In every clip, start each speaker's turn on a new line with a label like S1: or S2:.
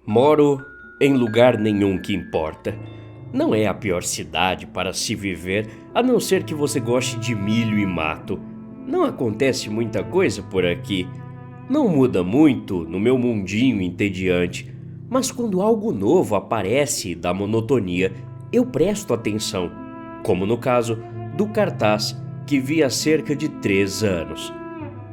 S1: Moro em lugar nenhum que importa. Não é a pior cidade para se viver, a não ser que você goste de milho e mato. Não acontece muita coisa por aqui. Não muda muito no meu mundinho entediante, mas quando algo novo aparece da monotonia, eu presto atenção, como no caso do cartaz que vi há cerca de 3 anos.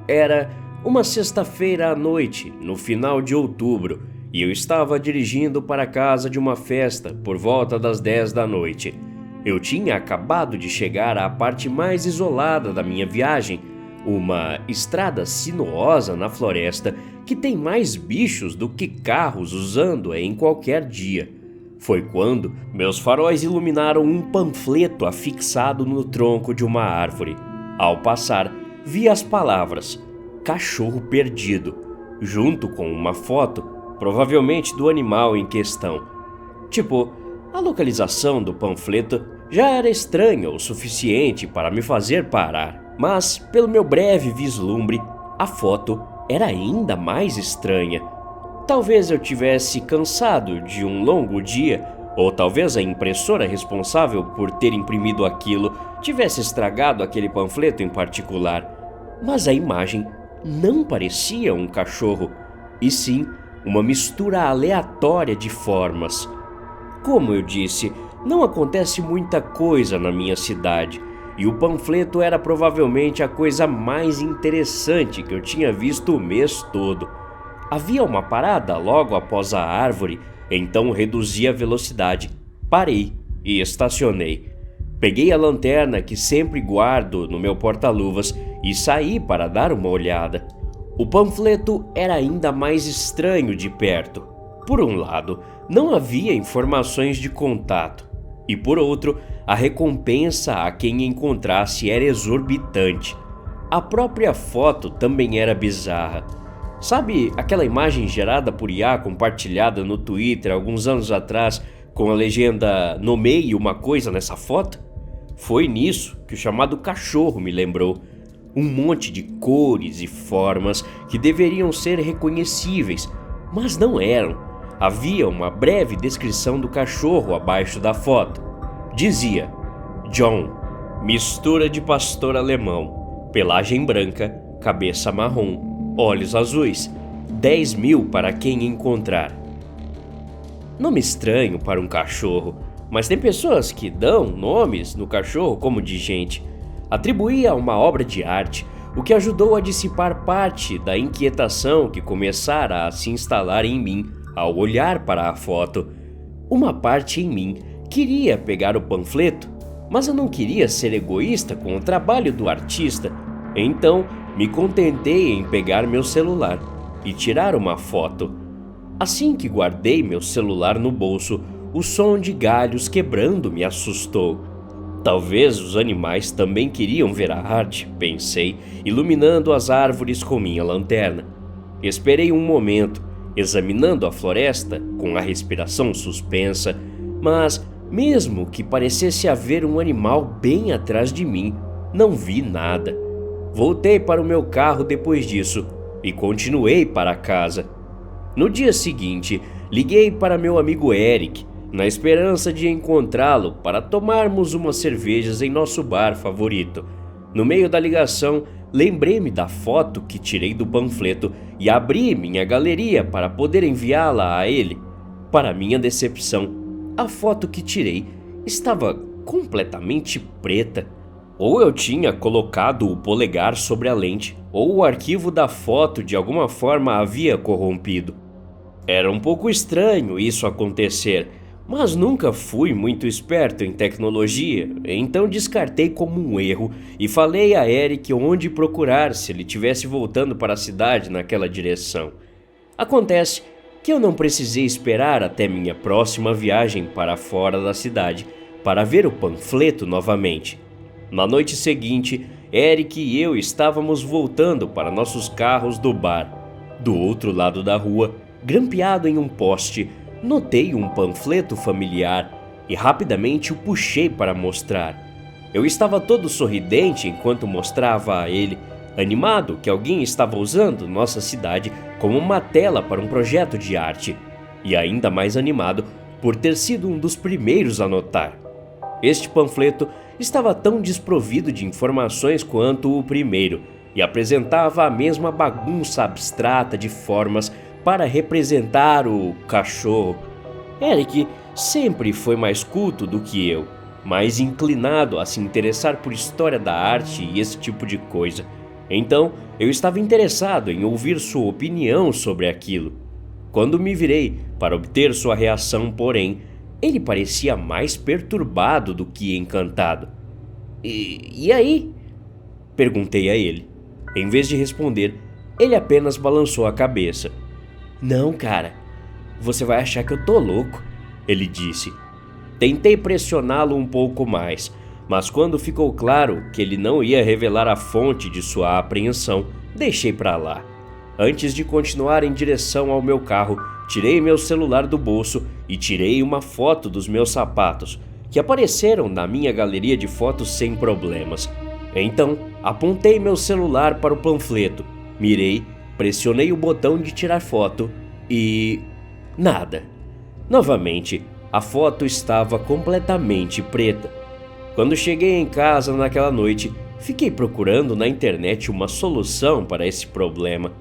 S1: Era uma sexta-feira à noite, no final de outubro, e eu estava dirigindo para casa de uma festa por volta das 10 da noite. Eu tinha acabado de chegar à parte mais isolada da minha viagem, uma estrada sinuosa na floresta que tem mais bichos do que carros usando-a em qualquer dia. Foi quando meus faróis iluminaram um panfleto afixado no tronco de uma árvore. Ao passar, vi as palavras "cachorro perdido", junto com uma foto, provavelmente do animal em questão. Tipo, a localização do panfleto já era estranha o suficiente para me fazer parar, mas pelo meu breve vislumbre, a foto era ainda mais estranha. Talvez eu tivesse cansado de um longo dia, ou talvez a impressora responsável por ter imprimido aquilo tivesse estragado aquele panfleto em particular. Mas a imagem não parecia um cachorro, e sim uma mistura aleatória de formas. Como eu disse, não acontece muita coisa na minha cidade, e o panfleto era provavelmente a coisa mais interessante que eu tinha visto o mês todo. Havia uma parada logo após a árvore, então reduzi a velocidade, parei e estacionei. Peguei a lanterna que sempre guardo no meu porta-luvas e saí para dar uma olhada. O panfleto era ainda mais estranho de perto. Por um lado, não havia informações de contato, e por outro, a recompensa a quem encontrasse era exorbitante. A própria foto também era bizarra. Sabe aquela imagem gerada por IA compartilhada no Twitter alguns anos atrás com a legenda "nomeie uma coisa nessa foto"? Foi nisso que o chamado cachorro me lembrou. Um monte de cores e formas que deveriam ser reconhecíveis, mas não eram. Havia uma breve descrição do cachorro abaixo da foto. Dizia: John, mistura de pastor alemão, pelagem branca, cabeça marrom, olhos azuis, 10 mil para quem encontrar. Nome estranho para um cachorro, mas tem pessoas que dão nomes no cachorro como de gente. Atribuí a uma obra de arte, o que ajudou a dissipar parte da inquietação que começara a se instalar em mim ao olhar para a foto. Uma parte em mim queria pegar o panfleto, mas eu não queria ser egoísta com o trabalho do artista, então me contentei em pegar meu celular e tirar uma foto. Assim que guardei meu celular no bolso, o som de galhos quebrando me assustou. Talvez os animais também queriam ver a arte, pensei, iluminando as árvores com minha lanterna. Esperei um momento, examinando a floresta com a respiração suspensa, mas mesmo que parecesse haver um animal bem atrás de mim, não vi nada. Voltei para o meu carro depois disso e continuei para casa. No dia seguinte, liguei para meu amigo Eric, na esperança de encontrá-lo para tomarmos umas cervejas em nosso bar favorito. No meio da ligação, lembrei-me da foto que tirei do panfleto e abri minha galeria para poder enviá-la a ele. Para minha decepção, a foto que tirei estava completamente preta. Ou eu tinha colocado o polegar sobre a lente, ou o arquivo da foto de alguma forma havia corrompido. Era um pouco estranho isso acontecer, mas nunca fui muito esperto em tecnologia, então descartei como um erro e falei a Eric onde procurar se ele estivesse voltando para a cidade naquela direção. Acontece que eu não precisei esperar até minha próxima viagem para fora da cidade para ver o panfleto novamente. Na noite seguinte, Eric e eu estávamos voltando para nossos carros do bar. Do outro lado da rua, grampeado em um poste, notei um panfleto familiar e rapidamente o puxei para mostrar. Eu estava todo sorridente enquanto mostrava a ele, animado que alguém estava usando nossa cidade como uma tela para um projeto de arte. e ainda mais animado por ter sido um dos primeiros a notar. Este panfleto estava tão desprovido de informações quanto o primeiro e apresentava a mesma bagunça abstrata de formas para representar o cachorro. Eric sempre foi mais culto do que eu, mais inclinado a se interessar por história da arte e esse tipo de coisa. Então, eu estava interessado em ouvir sua opinião sobre aquilo. Quando me virei para obter sua reação, porém, ele parecia mais perturbado do que encantado. E aí? Perguntei a ele. Em vez de responder, ele apenas balançou a cabeça. Não, cara, você vai achar que eu tô louco, ele disse. Tentei pressioná-lo um pouco mais, mas quando ficou claro que ele não ia revelar a fonte de sua apreensão, deixei pra lá. Antes de continuar em direção ao meu carro, tirei meu celular do bolso e tirei uma foto dos meus sapatos, que apareceram na minha galeria de fotos sem problemas. Então, apontei meu celular para o panfleto, mirei, pressionei o botão de tirar foto e... nada. Novamente, a foto estava completamente preta. Quando cheguei em casa naquela noite, fiquei procurando na internet uma solução para esse problema.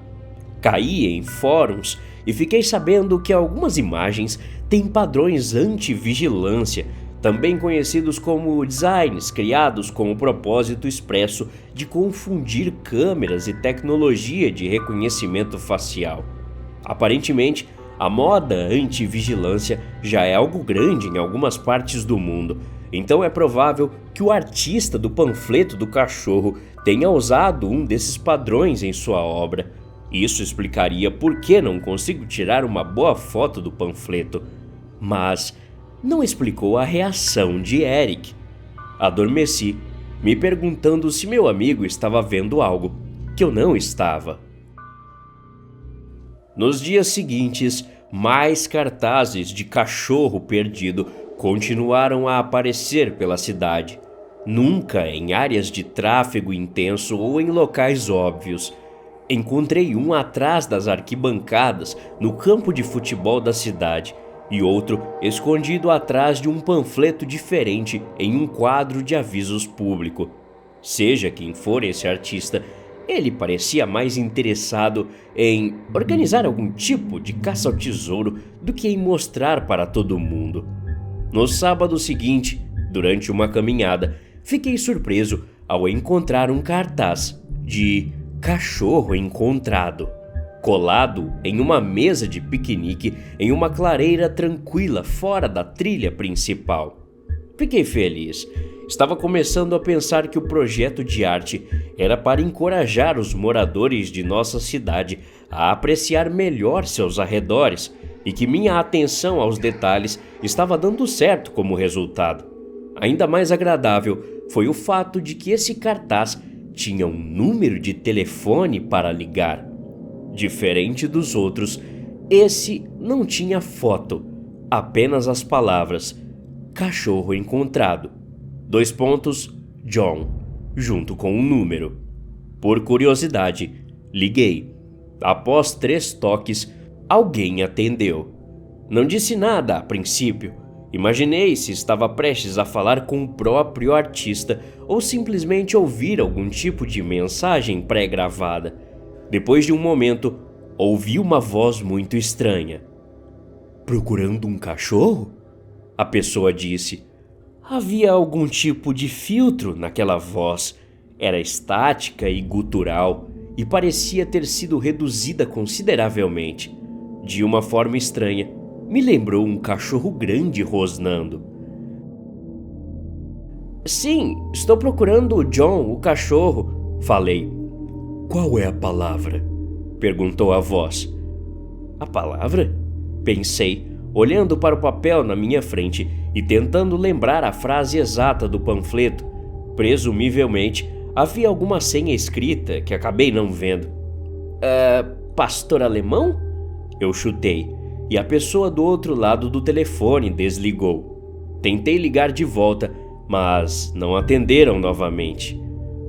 S1: Caí em fóruns e fiquei sabendo que algumas imagens têm padrões anti-vigilância, também conhecidos como designs criados com o propósito expresso de confundir câmeras e tecnologia de reconhecimento facial. Aparentemente, a moda anti-vigilância já é algo grande em algumas partes do mundo, então é provável que o artista do panfleto do cachorro tenha usado um desses padrões em sua obra. Isso explicaria por que não consigo tirar uma boa foto do panfleto, mas não explicou a reação de Eric. Adormeci, me perguntando se meu amigo estava vendo algo que eu não estava. Nos dias seguintes, mais cartazes de cachorro perdido continuaram a aparecer pela cidade, nunca em áreas de tráfego intenso ou em locais óbvios. Encontrei um atrás das arquibancadas no campo de futebol da cidade e outro escondido atrás de um panfleto diferente em um quadro de avisos público. Seja quem for esse artista, ele parecia mais interessado em organizar algum tipo de caça ao tesouro do que em mostrar para todo mundo. No sábado seguinte, durante uma caminhada, fiquei surpreso ao encontrar um cartaz de cachorro encontrado, colado em uma mesa de piquenique em uma clareira tranquila fora da trilha principal. Fiquei feliz. Estava começando a pensar que o projeto de arte era para encorajar os moradores de nossa cidade a apreciar melhor seus arredores e que minha atenção aos detalhes estava dando certo como resultado. Ainda mais agradável foi o fato de que esse cartaz tinha um número de telefone para ligar. Diferente dos outros, esse não tinha foto, apenas as palavras cachorro encontrado, John, junto com um número. Por curiosidade, liguei. Após 3 toques, alguém atendeu. Não disse nada a princípio. Imaginei se estava prestes a falar com o próprio artista ou simplesmente ouvir algum tipo de mensagem pré-gravada. Depois de um momento, ouvi uma voz muito estranha. "Procurando um cachorro?" A pessoa disse. Havia algum tipo de filtro naquela voz. Era estática e gutural e parecia ter sido reduzida consideravelmente. De uma forma estranha, me lembrou um cachorro grande rosnando. "Sim, estou procurando o John, o cachorro", falei. "Qual é a palavra?" perguntou a voz. "A palavra?" pensei, olhando para o papel na minha frente e tentando lembrar a frase exata do panfleto. Presumivelmente, havia alguma senha escrita que acabei não vendo. Pastor alemão?" Eu chutei, e a pessoa do outro lado do telefone desligou. Tentei ligar de volta, mas não atenderam novamente.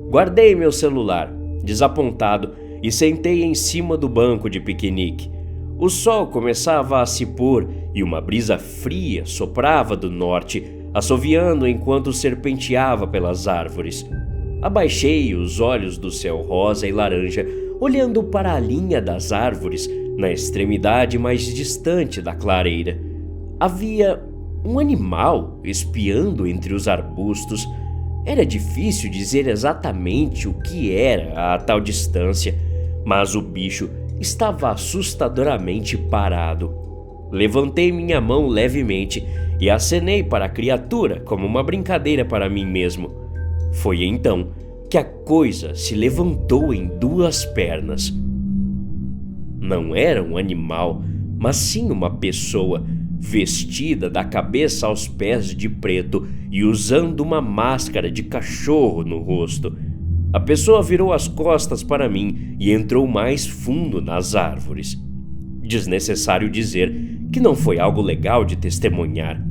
S1: Guardei meu celular, desapontado, e sentei em cima do banco de piquenique. O sol começava a se pôr e uma brisa fria soprava do norte, assoviando enquanto serpenteava pelas árvores. Abaixei os olhos do céu rosa e laranja, olhando para a linha das árvores na extremidade mais distante da clareira. Havia um animal espiando entre os arbustos. Era difícil dizer exatamente o que era a tal distância, mas o bicho estava assustadoramente parado. Levantei minha mão levemente e acenei para a criatura como uma brincadeira para mim mesmo. Foi então que a coisa se levantou em duas pernas. Não era um animal, mas sim uma pessoa, vestida da cabeça aos pés de preto e usando uma máscara de cachorro no rosto. A pessoa virou as costas para mim e entrou mais fundo nas árvores. Desnecessário dizer que não foi algo legal de testemunhar.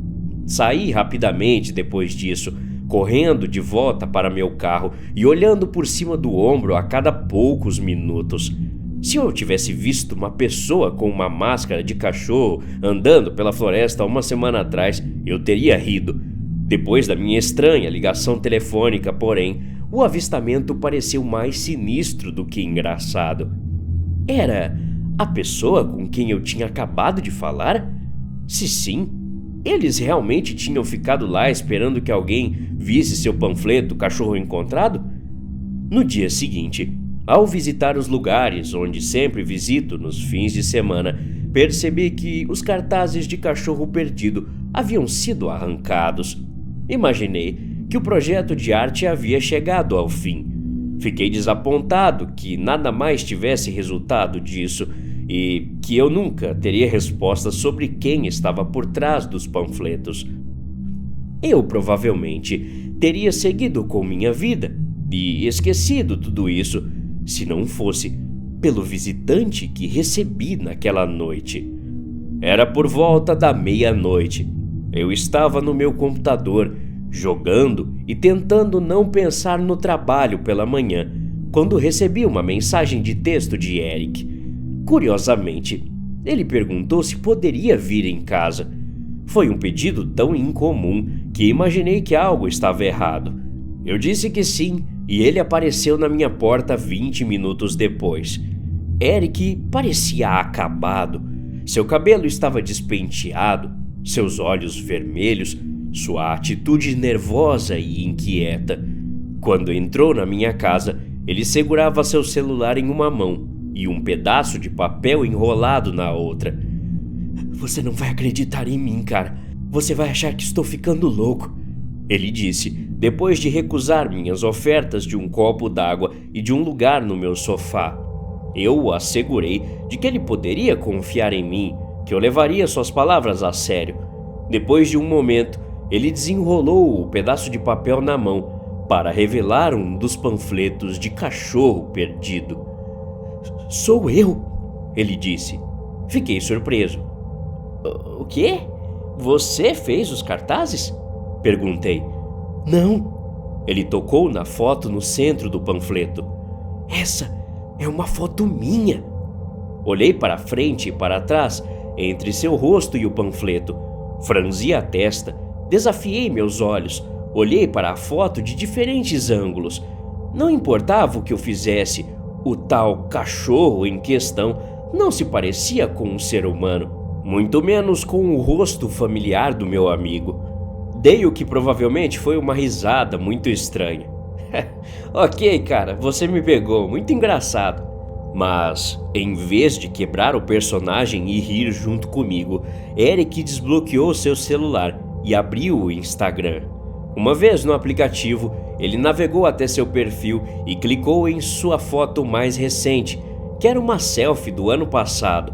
S1: Saí rapidamente depois disso, correndo de volta para meu carro e olhando por cima do ombro a cada poucos minutos. Se eu tivesse visto uma pessoa com uma máscara de cachorro andando pela floresta uma semana atrás, eu teria rido. Depois da minha estranha ligação telefônica, porém, o avistamento pareceu mais sinistro do que engraçado. Era a pessoa com quem eu tinha acabado de falar? Se sim, eles realmente tinham ficado lá esperando que alguém visse seu panfleto Cachorro Encontrado? No dia seguinte, ao visitar os lugares onde sempre visito nos fins de semana, percebi que os cartazes de cachorro perdido haviam sido arrancados. Imaginei que o projeto de arte havia chegado ao fim. Fiquei desapontado que nada mais tivesse resultado disso e que eu nunca teria respostas sobre quem estava por trás dos panfletos. Eu provavelmente teria seguido com minha vida e esquecido tudo isso se não fosse pelo visitante que recebi naquela noite. Era por volta da meia-noite. Eu estava no meu computador, jogando e tentando não pensar no trabalho pela manhã, quando recebi uma mensagem de texto de Eric. Curiosamente, ele perguntou se poderia vir em casa. Foi um pedido tão incomum que imaginei que algo estava errado. Eu disse que sim, e ele apareceu na minha porta 20 minutos depois. Eric parecia acabado. Seu cabelo estava despenteado, seus olhos vermelhos, sua atitude nervosa e inquieta. Quando entrou na minha casa, ele segurava seu celular em uma mão e um pedaço de papel enrolado na outra. "Você não vai acreditar em mim, cara. Você vai achar que estou ficando louco", ele disse, depois de recusar minhas ofertas de um copo d'água e de um lugar no meu sofá. Eu o assegurei de que ele poderia confiar em mim, que eu levaria suas palavras a sério. Depois de um momento, ele desenrolou o pedaço de papel na mão para revelar um dos panfletos de cachorro perdido. "Sou eu", ele disse. Fiquei surpreso. "O quê? Você fez os cartazes?" perguntei. "Não." Ele tocou na foto no centro do panfleto. "Essa é uma foto minha." Olhei para frente e para trás, entre seu rosto e o panfleto. Franzi a testa, desafiei meus olhos, olhei para a foto de diferentes ângulos. Não importava o que eu fizesse, o tal cachorro em questão não se parecia com um ser humano, muito menos com o rosto familiar do meu amigo. Dei o que provavelmente foi uma risada muito estranha. "Ok, cara, você me pegou, muito engraçado." Mas, em vez de quebrar o personagem e rir junto comigo, Eric desbloqueou seu celular e abriu o Instagram. Uma vez no aplicativo, ele navegou até seu perfil e clicou em sua foto mais recente, que era uma selfie do ano passado.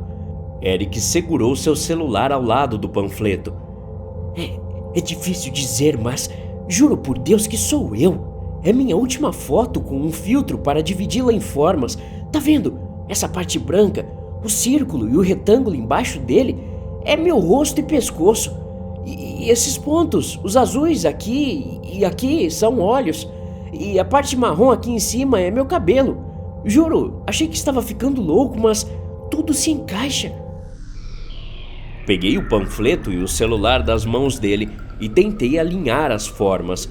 S1: Eric segurou seu celular ao lado do panfleto. É difícil dizer, mas juro por Deus que sou eu. É minha última foto com um filtro para dividi-la em formas. Tá vendo? Essa parte branca, o círculo e o retângulo embaixo dele é meu rosto e pescoço. E esses pontos, os azuis aqui e aqui, são olhos. E a parte marrom aqui em cima é meu cabelo. Juro, achei que estava ficando louco, mas tudo se encaixa. Peguei o panfleto e o celular das mãos dele e tentei alinhar as formas.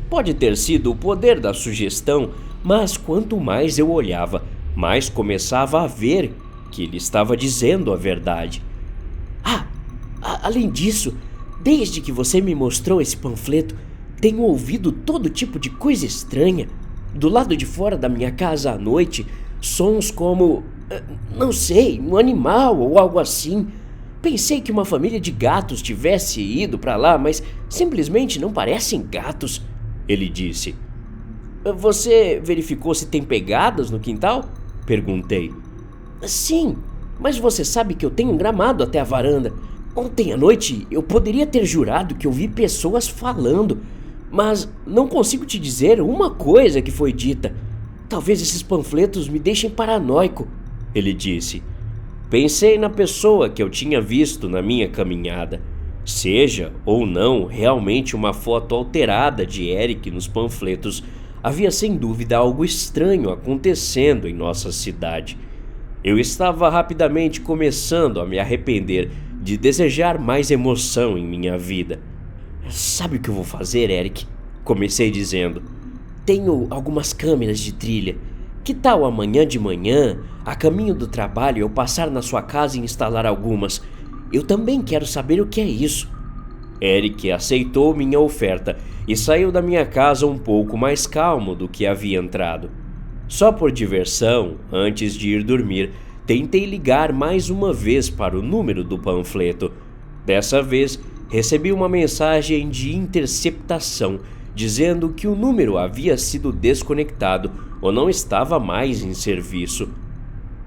S1: Pode ter sido o poder da sugestão, mas quanto mais eu olhava, mais começava a ver que ele estava dizendo a verdade. Ah, além disso, desde que você me mostrou esse panfleto, tenho ouvido todo tipo de coisa estranha. Do lado de fora da minha casa à noite, sons como, não sei, um animal ou algo assim. Pensei que uma família de gatos tivesse ido para lá, mas simplesmente não parecem gatos, ele disse. Você verificou se tem pegadas no quintal? Perguntei. Sim, mas você sabe que eu tenho um gramado até a varanda. Ontem à noite eu poderia ter jurado que ouvi pessoas falando, mas não consigo te dizer uma coisa que foi dita. Talvez esses panfletos me deixem paranoico, ele disse. Pensei na pessoa que eu tinha visto na minha caminhada. Seja ou não realmente uma foto alterada de Eric nos panfletos, havia sem dúvida algo estranho acontecendo em nossa cidade. Eu estava rapidamente começando a me arrepender de desejar mais emoção em minha vida. Sabe o que eu vou fazer, Eric? Comecei dizendo. Tenho algumas câmeras de trilha. Que tal amanhã de manhã, a caminho do trabalho, eu passar na sua casa e instalar algumas? Eu também quero saber o que é isso. Eric aceitou minha oferta e saiu da minha casa um pouco mais calmo do que havia entrado. Só por diversão, antes de ir dormir, tentei ligar mais uma vez para o número do panfleto. Dessa vez, recebi uma mensagem de interceptação dizendo que o número havia sido desconectado ou não estava mais em serviço.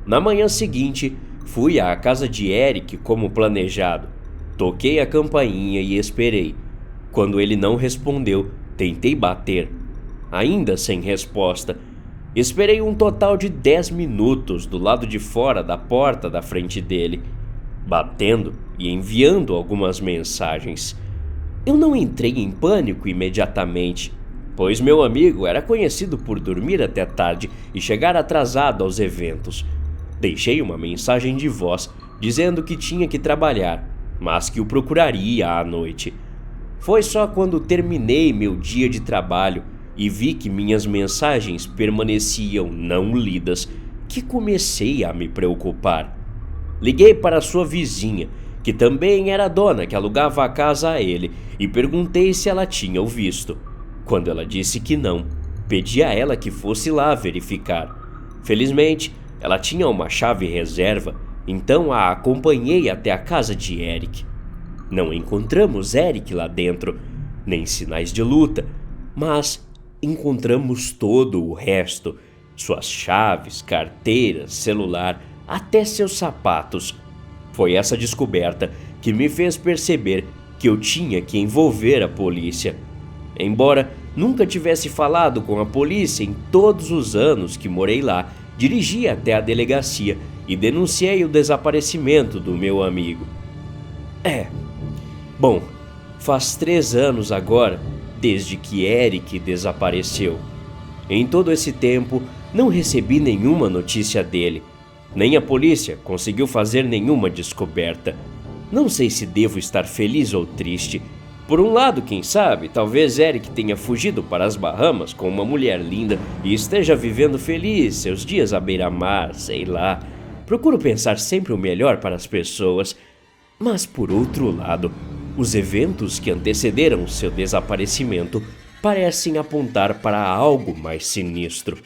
S1: Na manhã seguinte, fui à casa de Eric como planejado. Toquei a campainha e esperei. Quando ele não respondeu, tentei bater. Ainda sem resposta. Esperei um total de 10 minutos do lado de fora da porta da frente dele, batendo e enviando algumas mensagens. Eu não entrei em pânico imediatamente, pois meu amigo era conhecido por dormir até tarde e chegar atrasado aos eventos. Deixei uma mensagem de voz dizendo que tinha que trabalhar, mas que o procuraria à noite. Foi só quando terminei meu dia de trabalho e vi que minhas mensagens permaneciam não lidas que comecei a me preocupar. Liguei para sua vizinha, que também era a dona que alugava a casa a ele, e perguntei se ela tinha o visto. Quando ela disse que não, pedi a ela que fosse lá verificar. Felizmente, ela tinha uma chave reserva, então a acompanhei até a casa de Eric. Não encontramos Eric lá dentro, nem sinais de luta, mas encontramos todo o resto: suas chaves, carteiras, celular, até seus sapatos. Foi essa descoberta que me fez perceber que eu tinha que envolver a polícia. Embora nunca tivesse falado com a polícia em todos os anos que morei lá, dirigi até a delegacia e denunciei o desaparecimento do meu amigo. Bom, faz 3 anos agora, desde que Eric desapareceu. Em todo esse tempo, não recebi nenhuma notícia dele. Nem a polícia conseguiu fazer nenhuma descoberta. Não sei se devo estar feliz ou triste. Por um lado, quem sabe, talvez Eric tenha fugido para as Bahamas com uma mulher linda e esteja vivendo feliz seus dias à beira-mar, sei lá. Procuro pensar sempre o melhor para as pessoas. Mas por outro lado, os eventos que antecederam seu desaparecimento parecem apontar para algo mais sinistro.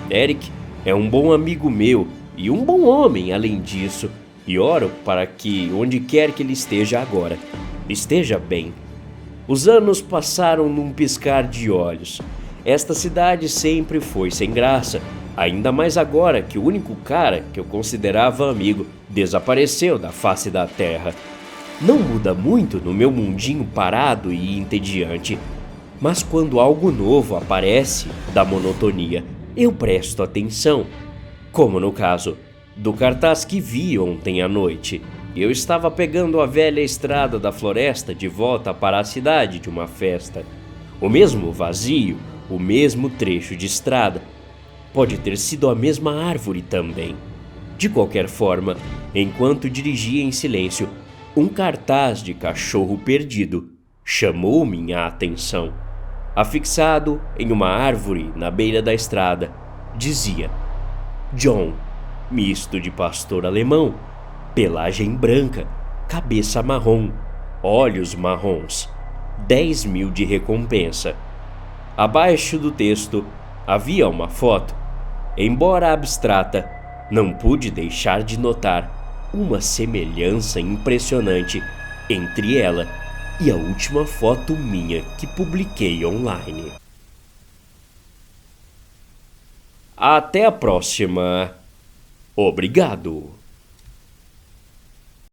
S1: Eric é um bom amigo meu e um bom homem além disso, e oro para que, onde quer que ele esteja agora, esteja bem. Os anos passaram num piscar de olhos. Esta cidade sempre foi sem graça, ainda mais agora que o único cara que eu considerava amigo desapareceu da face da terra. Não muda muito no meu mundinho parado e entediante, mas quando algo novo aparece da monotonia, eu presto atenção. Como no caso do cartaz que vi ontem à noite. Eu estava pegando a velha estrada da floresta de volta para a cidade de uma festa. O mesmo vazio, o mesmo trecho de estrada. Pode ter sido a mesma árvore também. De qualquer forma, enquanto dirigia em silêncio, Um cartaz de cachorro perdido chamou minha atenção. Afixado em uma árvore na beira da estrada, dizia: John, misto de pastor alemão, pelagem branca, cabeça marrom, olhos marrons, 10.000 de recompensa. Abaixo do texto havia uma foto. Embora abstrata, não pude deixar de notar uma semelhança impressionante entre ela e a última foto minha que publiquei online. Até a próxima. Obrigado.